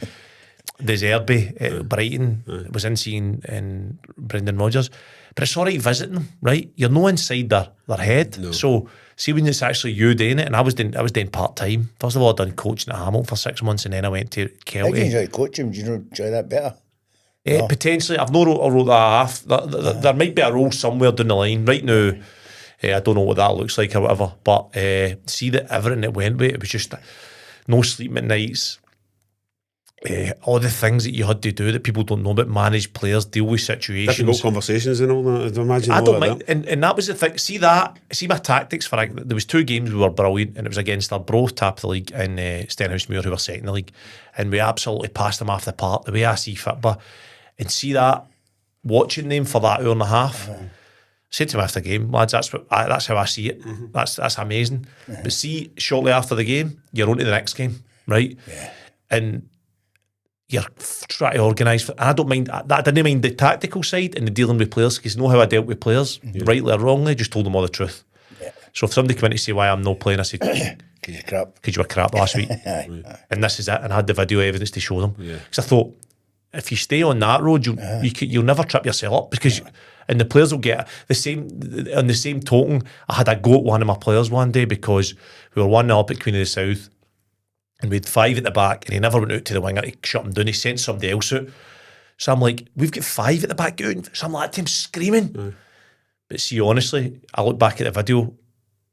Zerbi at Brighton, was in seeing Brendan Rodgers. But it's all right visiting them, right? You're no inside their head. No. So see when it's actually you doing it, and I was doing part-time. First of all, I done coaching at Hamilton for 6 months, and then I went to Celtic. How do you enjoy coaching? Do you enjoy that better? No. Potentially. I've not wrote that half. There might be a role somewhere down the line. Right now, I don't know what that looks like or whatever, but see that everything that went with it was just no sleep at nights. All the things that you had to do that people don't know about, manage players, deal with situations, difficult conversations and all that. I imagine. I don't mind, and that was the thing. See my tactics for it. There was 2 games we were brilliant, and it was against Arbroath, top of the league, and Stenhousemuir, who were second in the league, and we absolutely passed them off the park the way I see football. And see that, watching them for that hour and a half. I said to them after the game, lads, that's how I see it. That's amazing. But see, shortly after the game, you're on to the next game, right? Yeah. And you're trying to organise. I don't mind. I didn't mind the tactical side and the dealing with players, because you know how I dealt with players, rightly or wrongly. Just told them all the truth. Yeah. So if somebody came in to say why I'm not playing, I said, "Because you were crap last week," and this is it. And I had the video evidence to show them. Because I thought, if you stay on that road, you'll never trip yourself up, because and the players will get the same. On the same token, I had a go at one of my players one day because we were 1-0 up at Queen of the South. And we had 5 at the back, and he never went out to the winger to shut him down. He sent somebody else out. So I'm like, we've got 5 at the back out. So I'm like, to him screaming. But see, honestly, I look back at the video,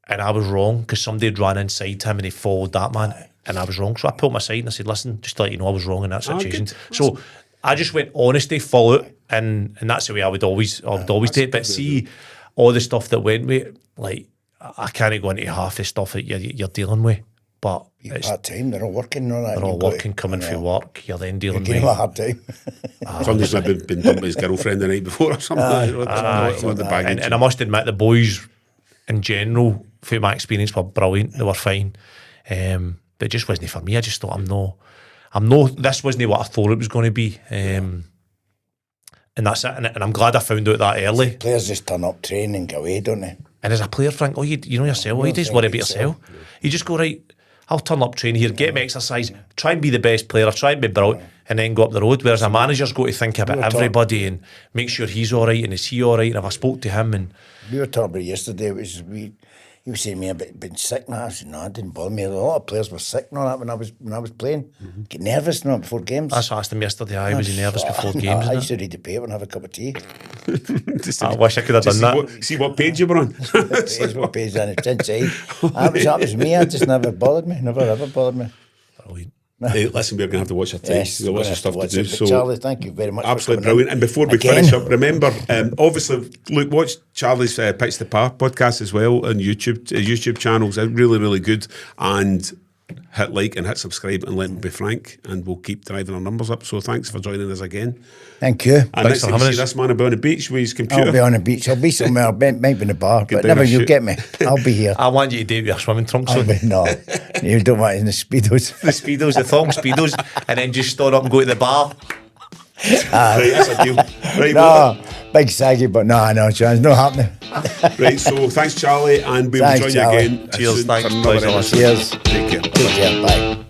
and I was wrong, because somebody had ran inside him and he followed that man, and I was wrong. So I pulled my side and I said, listen, just to let you know I was wrong in that situation. So I just went honesty, full out, and that's the way I would always do it. But see, all the stuff that went with it, like, I can't go into half the stuff that you're dealing with. But it's part time, they're all working on that. They're all working, coming for work. You're then dealing with a hard time. Somebody's maybe been dumped by his girlfriend the night before or something. And I must admit, the boys in general, through my experience, were brilliant. They were fine. But it just wasn't for me. I just thought, this wasn't what I thought it was going to be. And that's it. And I'm glad I found out that early. Players just turn up, train and go away, don't they? And as a player, Frank, you know yourself, you just worry about yourself. You just go, right, I'll turn up, train here, get me exercise, try and be the best player, try and be brilliant, and then go up the road. Whereas a manager's got to think about everybody and make sure he's all right, and is he all right, and if I spoke to him. And we were talking about yesterday, he was saying to me about being sick and that. I said, no, it didn't bother me. A lot of players were sick and all that when I was playing. Get nervous and all before games. That's what I asked him yesterday. Was he nervous before games? I used to read the paper and have a cup of tea. I wish I could have done that. See what page you were on. What page on it's inside. That was me. It just never bothered me. Never ever bothered me. Brilliant. Hey, listen, we're going to have to watch our time. Yes, There's lots of stuff to do. So, Charlie, thank you very much. Absolutely brilliant. And before we finish up, remember, obviously, look, watch Charlie's Pitch the Par podcast as well on YouTube channels. They're really, really good. And hit like and hit subscribe and let me be frank, and we'll keep driving our numbers up. So thanks for joining us again. Thank you. And thanks for having us. This man will be on the beach with his computer. I'll be on the beach. I'll be somewhere. Might be in the bar, but never you'll get me. I'll be here. I want you to do it with your swimming trunks on. No, you don't want it in the Speedos. The Speedos, the thong Speedos, and then just store up and go to the bar. Right, that's a deal. Right, no, big saggy, but no chance, not happening. Right, so thanks, Charlie, and we'll join you again. Cheers, thanks. Cheers. Take care. Bye.